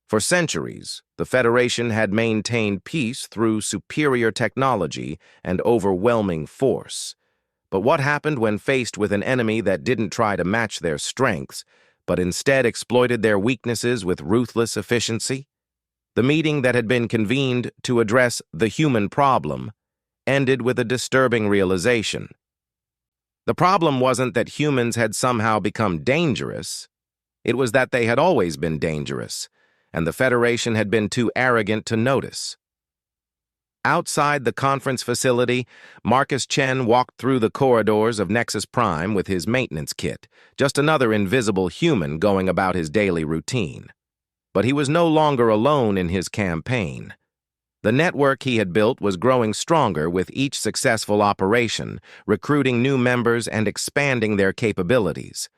For centuries, the Federation had maintained peace through superior technology and overwhelming force. But what happened when faced with an enemy that didn't try to match their strengths, but instead exploited their weaknesses with ruthless efficiency? The meeting that had been convened to address the human problem ended with a disturbing realization. The problem wasn't that humans had somehow become dangerous. It was that they had always been dangerous, and the Federation had been too arrogant to notice. Outside the conference facility, Marcus Chen walked through the corridors of Nexus Prime with his maintenance kit, just another invisible human going about his daily routine. But he was no longer alone in his campaign. The network he had built was growing stronger with each successful operation, recruiting new members and expanding their capabilities.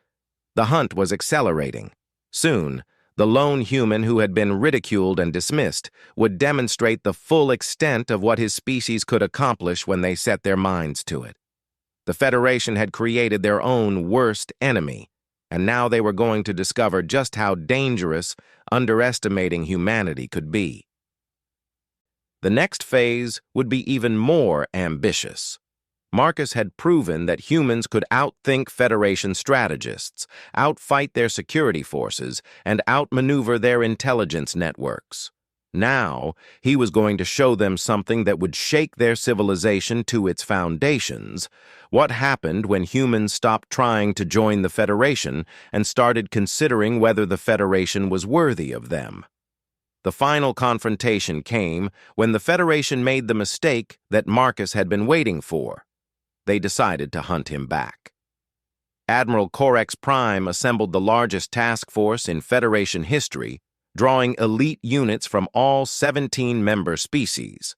The hunt was accelerating. Soon, the lone human who had been ridiculed and dismissed would demonstrate the full extent of what his species could accomplish when they set their minds to it. The Federation had created their own worst enemy, and now they were going to discover just how dangerous underestimating humanity could be. The next phase would be even more ambitious. Marcus had proven that humans could outthink Federation strategists, outfight their security forces, and outmaneuver their intelligence networks. Now, he was going to show them something that would shake their civilization to its foundations. What happened when humans stopped trying to join the Federation and started considering whether the Federation was worthy of them? The final confrontation came when the Federation made the mistake that Marcus had been waiting for. They decided to hunt him back. Admiral Orcs Prime assembled the largest task force in Federation history, drawing elite units from all 17 member species.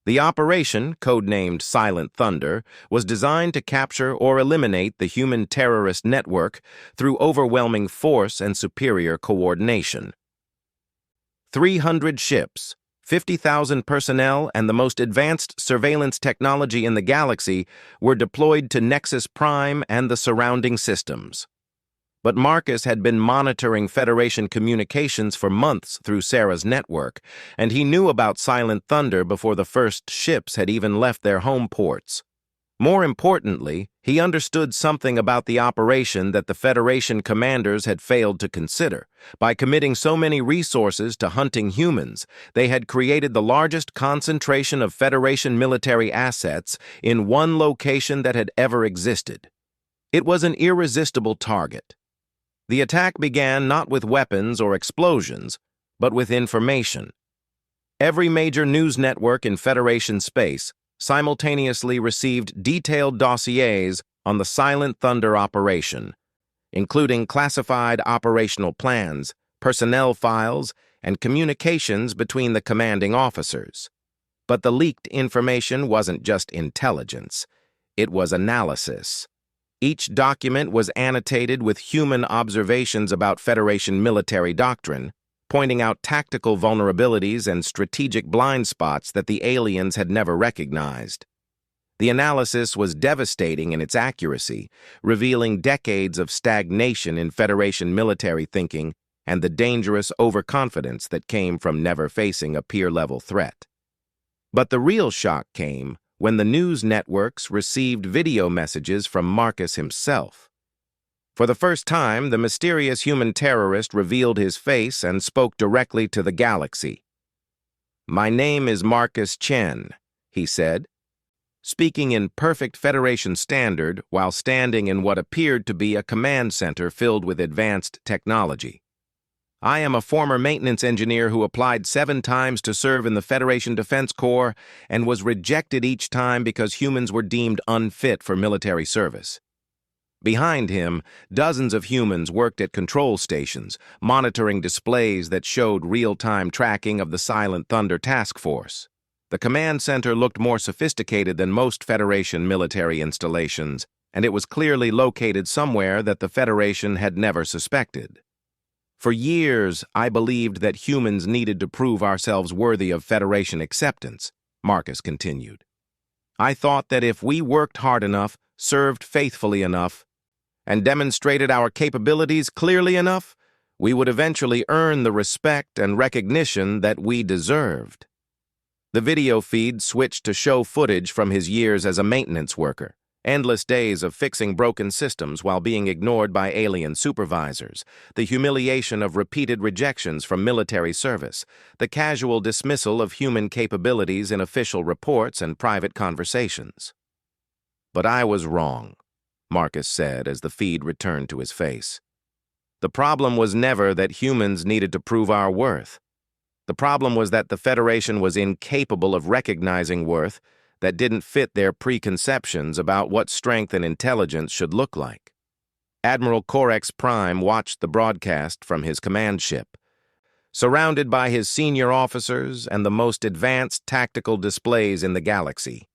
The operation, codenamed Silent Thunder, was designed to capture or eliminate the human terrorist network through overwhelming force and superior coordination. 300 ships, 50,000 personnel, and the most advanced surveillance technology in the galaxy were deployed to Nexus Prime and the surrounding systems. But Marcus had been monitoring Federation communications for months through Sarah's network, and he knew about Silent Thunder before the first ships had even left their home ports. More importantly, he understood something about the operation that the Federation commanders had failed to consider. By committing so many resources to hunting humans, they had created the largest concentration of Federation military assets in one location that had ever existed. It was an irresistible target. The attack began not with weapons or explosions, but with information. Every major news network in Federation space simultaneously received detailed dossiers on the Silent Thunder operation, including classified operational plans, personnel files, and communications between the commanding officers. But the leaked information wasn't just intelligence, it was analysis. Each document was annotated with human observations about Federation military doctrine, pointing out tactical vulnerabilities and strategic blind spots that the aliens had never recognized. The analysis was devastating in its accuracy, revealing decades of stagnation in Federation military thinking and the dangerous overconfidence that came from never facing a peer-level threat. But the real shock came when the news networks received video messages from Marcus himself. For the first time, the mysterious human terrorist revealed his face and spoke directly to the galaxy. "My name is Marcus Chen," he said, speaking in perfect Federation standard while standing in what appeared to be a command center filled with advanced technology. "I am a former maintenance engineer who applied 7 times to serve in the Federation Defense Corps and was rejected each time because humans were deemed unfit for military service." Behind him, dozens of humans worked at control stations, monitoring displays that showed real-time tracking of the Silent Thunder Task Force. The command center looked more sophisticated than most Federation military installations, and it was clearly located somewhere that the Federation had never suspected. "For years, I believed that humans needed to prove ourselves worthy of Federation acceptance," Marcus continued. "I thought that if we worked hard enough, served faithfully enough, and demonstrated our capabilities clearly enough, we would eventually earn the respect and recognition that we deserved." The video feed switched to show footage from his years as a maintenance worker, endless days of fixing broken systems while being ignored by alien supervisors, the humiliation of repeated rejections from military service, the casual dismissal of human capabilities in official reports and private conversations. "But I was wrong," Marcus said as the feed returned to his face. "The problem was never that humans needed to prove our worth. The problem was that the Federation was incapable of recognizing worth that didn't fit their preconceptions about what strength and intelligence should look like." Admiral Orcs Prime watched the broadcast from his command ship. Surrounded by his senior officers and the most advanced tactical displays in the galaxy.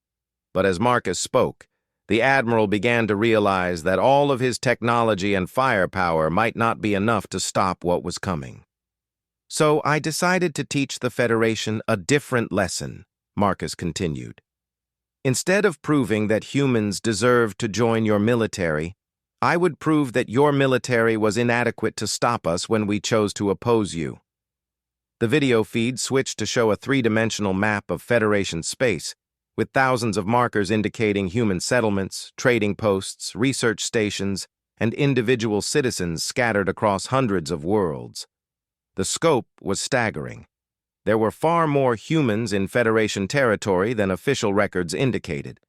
But as Marcus spoke, the Admiral began to realize that all of his technology and firepower might not be enough to stop what was coming. "So I decided to teach the Federation a different lesson," Marcus continued. "Instead of proving that humans deserve to join your military, I would prove that your military was inadequate to stop us when we chose to oppose you." The video feed switched to show a 3-dimensional map of Federation space, with thousands of markers indicating human settlements, trading posts, research stations, and individual citizens scattered across hundreds of worlds. The scope was staggering. There were far more humans in Federation territory than official records indicated,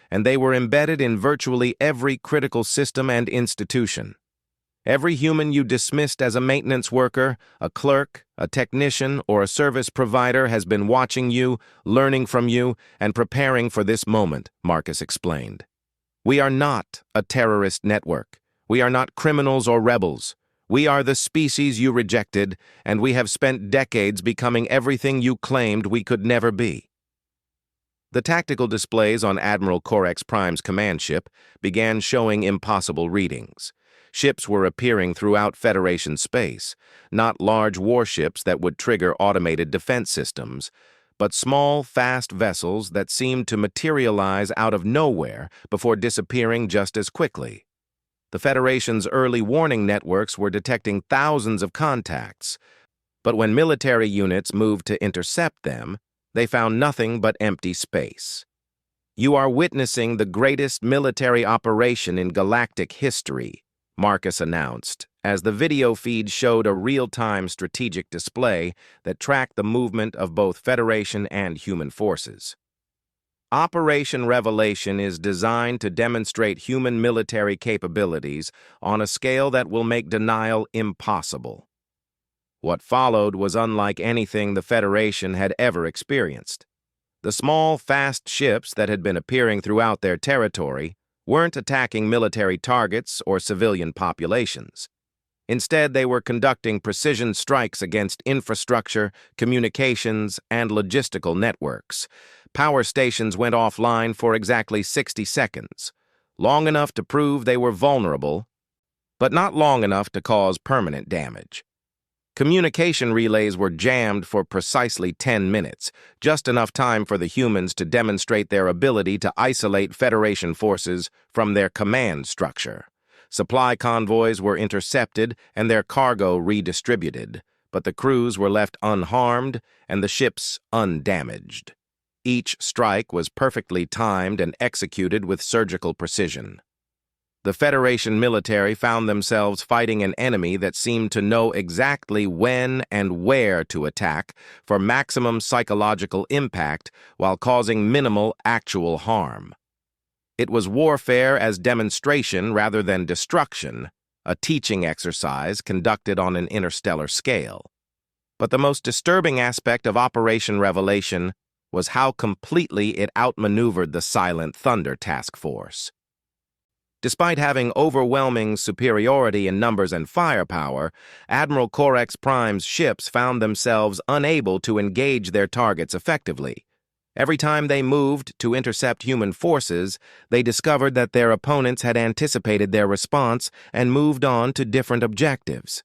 and they were embedded in virtually every critical system and institution. Every human you dismissed as a maintenance worker, a clerk, a technician, or a service provider has been watching you, learning from you, and preparing for this moment, Marcus explained. "We are not a terrorist network. We are not criminals or rebels. We are the species you rejected, and we have spent decades becoming everything you claimed we could never be." The tactical displays on Admiral Orcs Prime's command ship began showing impossible readings. Ships were appearing throughout Federation space, not large warships that would trigger automated defense systems, but small, fast vessels that seemed to materialize out of nowhere before disappearing just as quickly. The Federation's early warning networks were detecting thousands of contacts, but when military units moved to intercept them, they found nothing but empty space. "You are witnessing the greatest military operation in galactic history," Marcus announced, as the video feed showed a real-time strategic display that tracked the movement of both Federation and human forces. "Operation Revelation is designed to demonstrate human military capabilities on a scale that will make denial impossible." What followed was unlike anything the Federation had ever experienced. The small, fast ships that had been appearing throughout their territory weren't attacking military targets or civilian populations. Instead, they were conducting precision strikes against infrastructure, communications, and logistical networks. Power stations went offline for exactly 60 seconds, long enough to prove they were vulnerable, but not long enough to cause permanent damage. Communication relays were jammed for precisely 10 minutes, just enough time for the humans to demonstrate their ability to isolate Federation forces from their command structure. Supply convoys were intercepted and their cargo redistributed, but the crews were left unharmed and the ships undamaged. Each strike was perfectly timed and executed with surgical precision. The Federation military found themselves fighting an enemy that seemed to know exactly when and where to attack for maximum psychological impact while causing minimal actual harm. It was warfare as demonstration rather than destruction, a teaching exercise conducted on an interstellar scale. But the most disturbing aspect of Operation Revelation was how completely it outmaneuvered the Silent Thunder Task Force. Despite having overwhelming superiority in numbers and firepower, Admiral Corex Prime's ships found themselves unable to engage their targets effectively. Every time they moved to intercept human forces, they discovered that their opponents had anticipated their response and moved on to different objectives.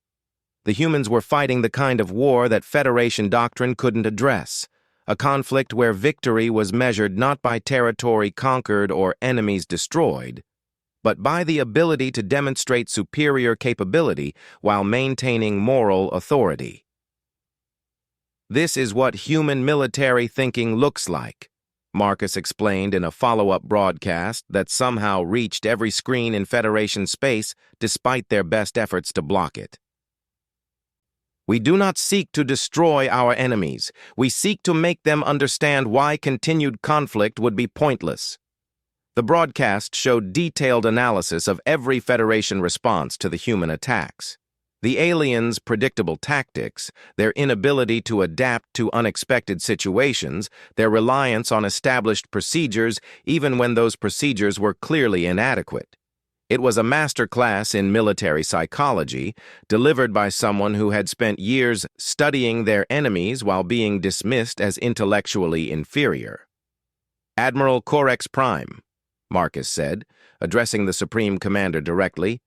The humans were fighting the kind of war that Federation doctrine couldn't address, a conflict where victory was measured not by territory conquered or enemies destroyed, but by the ability to demonstrate superior capability while maintaining moral authority. This is what human military thinking looks like, Marcus explained in a follow-up broadcast that somehow reached every screen in Federation space despite their best efforts to block it. We do not seek to destroy our enemies. We seek to make them understand why continued conflict would be pointless. The broadcast showed detailed analysis of every Federation response to the human attacks. The aliens' predictable tactics, their inability to adapt to unexpected situations, their reliance on established procedures even when those procedures were clearly inadequate. It was a masterclass in military psychology, delivered by someone who had spent years studying their enemies while being dismissed as intellectually inferior. Admiral Corex Prime, Marcus said, addressing the Supreme Commander directly,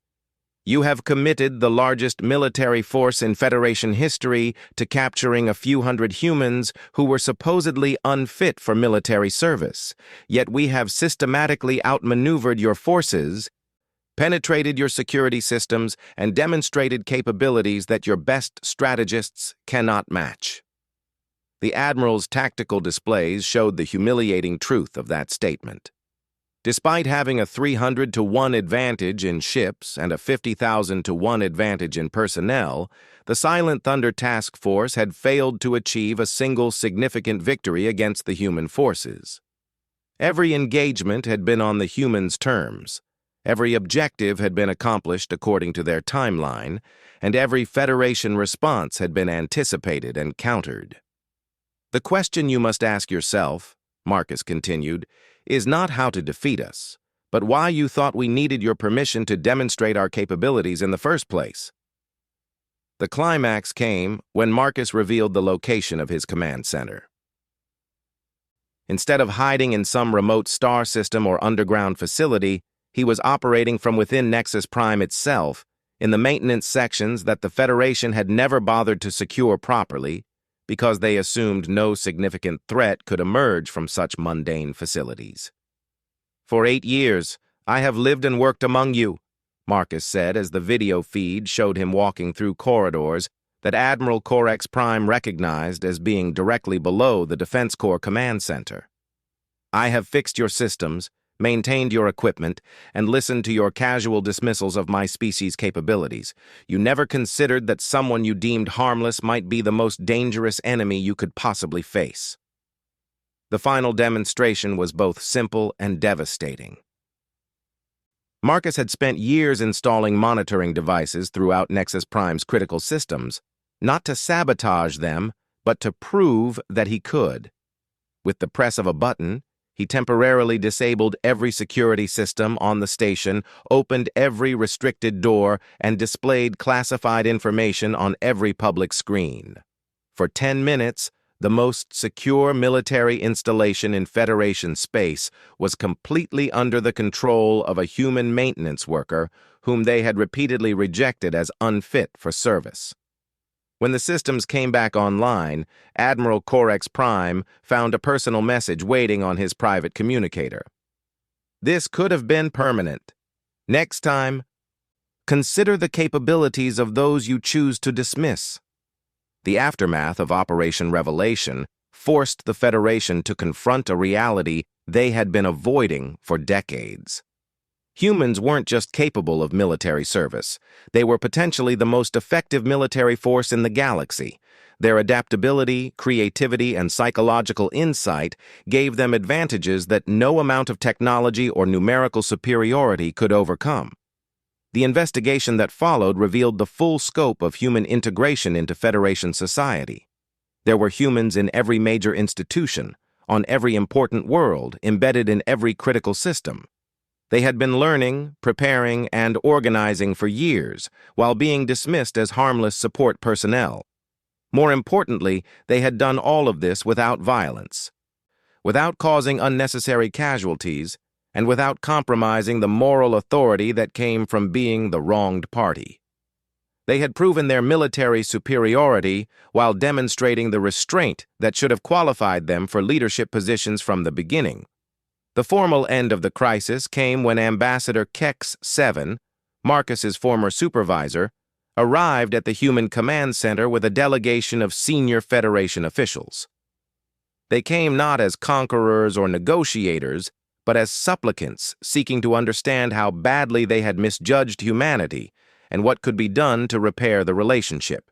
you have committed the largest military force in Federation history to capturing a few hundred humans who were supposedly unfit for military service, yet we have systematically outmaneuvered your forces, penetrated your security systems, and demonstrated capabilities that your best strategists cannot match. The Admiral's tactical displays showed the humiliating truth of that statement. Despite having a 300-to-1 advantage in ships and a 50,000-to-1 advantage in personnel, the Silent Thunder Task Force had failed to achieve a single significant victory against the human forces. Every engagement had been on the humans' terms, every objective had been accomplished according to their timeline, and every Federation response had been anticipated and countered. The question you must ask yourself, Marcus continued, is not how to defeat us, but why you thought we needed your permission to demonstrate our capabilities in the first place. The climax came when Marcus revealed the location of his command center. Instead of hiding in some remote star system or underground facility, he was operating from within Nexus Prime itself, in the maintenance sections that the Federation had never bothered to secure properly, because they assumed no significant threat could emerge from such mundane facilities. For 8 years, I have lived and worked among you, Marcus said as the video feed showed him walking through corridors that Admiral Corex Prime recognized as being directly below the Defense Corps Command Center. I have fixed your systems, maintained your equipment, and listened to your casual dismissals of my species' capabilities. You never considered that someone you deemed harmless might be the most dangerous enemy you could possibly face. The final demonstration was both simple and devastating. Marcus had spent years installing monitoring devices throughout Nexus Prime's critical systems, not to sabotage them, but to prove that he could. With the press of a button, he temporarily disabled every security system on the station, opened every restricted door, and displayed classified information on every public screen. For 10 minutes, the most secure military installation in Federation space was completely under the control of a human maintenance worker whom they had repeatedly rejected as unfit for service. When the systems came back online, Admiral Corex Prime found a personal message waiting on his private communicator. This could have been permanent. Next time, consider the capabilities of those you choose to dismiss. The aftermath of Operation Revelation forced the Federation to confront a reality they had been avoiding for decades. Humans weren't just capable of military service. They were potentially the most effective military force in the galaxy. Their adaptability, creativity, and psychological insight gave them advantages that no amount of technology or numerical superiority could overcome. The investigation that followed revealed the full scope of human integration into Federation society. There were humans in every major institution, on every important world, embedded in every critical system. They had been learning, preparing, and organizing for years, while being dismissed as harmless support personnel. More importantly, they had done all of this without violence, without causing unnecessary casualties, and without compromising the moral authority that came from being the wronged party. They had proven their military superiority while demonstrating the restraint that should have qualified them for leadership positions from the beginning. The formal end of the crisis came when Ambassador Kex 7, Marcus's former supervisor, arrived at the Human Command Center with a delegation of senior Federation officials. They came not as conquerors or negotiators, but as supplicants seeking to understand how badly they had misjudged humanity and what could be done to repair the relationship.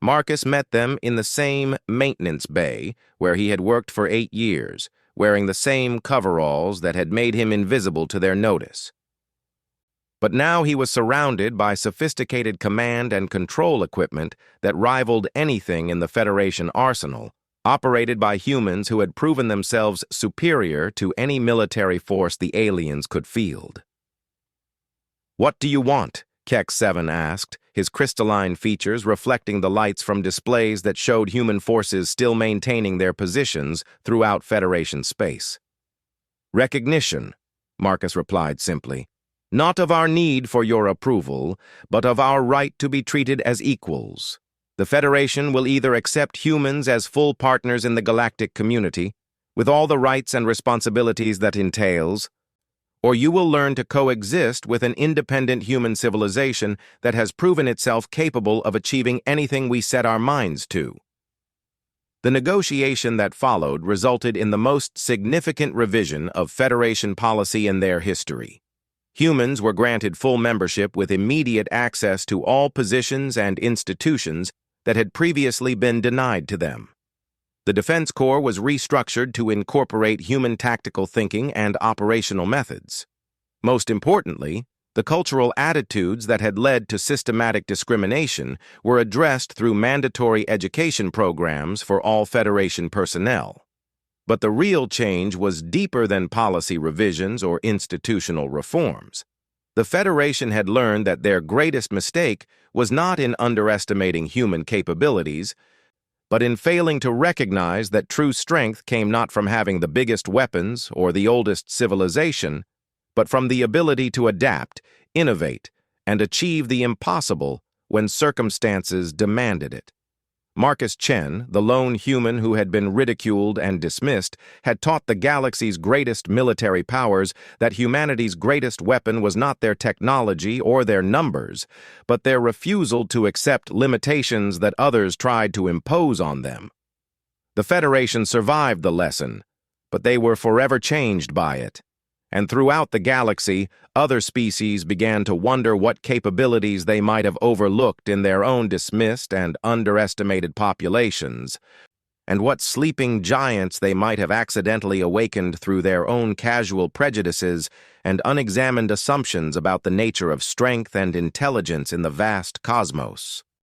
Marcus met them in the same maintenance bay where he had worked for 8 years, wearing the same coveralls that had made him invisible to their notice. But now he was surrounded by sophisticated command and control equipment that rivaled anything in the Federation arsenal, operated by humans who had proven themselves superior to any military force the aliens could field. "What do you want?" Kex 7 asked, his crystalline features reflecting the lights from displays that showed human forces still maintaining their positions throughout Federation space. "Recognition," Marcus replied simply. "Not of our need for your approval, but of our right to be treated as equals. The Federation will either accept humans as full partners in the galactic community, with all the rights and responsibilities that entails, or you will learn to coexist with an independent human civilization that has proven itself capable of achieving anything we set our minds to." The negotiation that followed resulted in the most significant revision of Federation policy in their history. Humans were granted full membership with immediate access to all positions and institutions that had previously been denied to them. The Defense Corps was restructured to incorporate human tactical thinking and operational methods. Most importantly, the cultural attitudes that had led to systematic discrimination were addressed through mandatory education programs for all Federation personnel. But the real change was deeper than policy revisions or institutional reforms. The Federation had learned that their greatest mistake was not in underestimating human capabilities, but in failing to recognize that true strength came not from having the biggest weapons or the oldest civilization, but from the ability to adapt, innovate, and achieve the impossible when circumstances demanded it. Marcus Chen, the lone human who had been ridiculed and dismissed, had taught the galaxy's greatest military powers that humanity's greatest weapon was not their technology or their numbers, but their refusal to accept limitations that others tried to impose on them. The Federation survived the lesson, but they were forever changed by it. And throughout the galaxy, other species began to wonder what capabilities they might have overlooked in their own dismissed and underestimated populations, and what sleeping giants they might have accidentally awakened through their own casual prejudices and unexamined assumptions about the nature of strength and intelligence in the vast cosmos.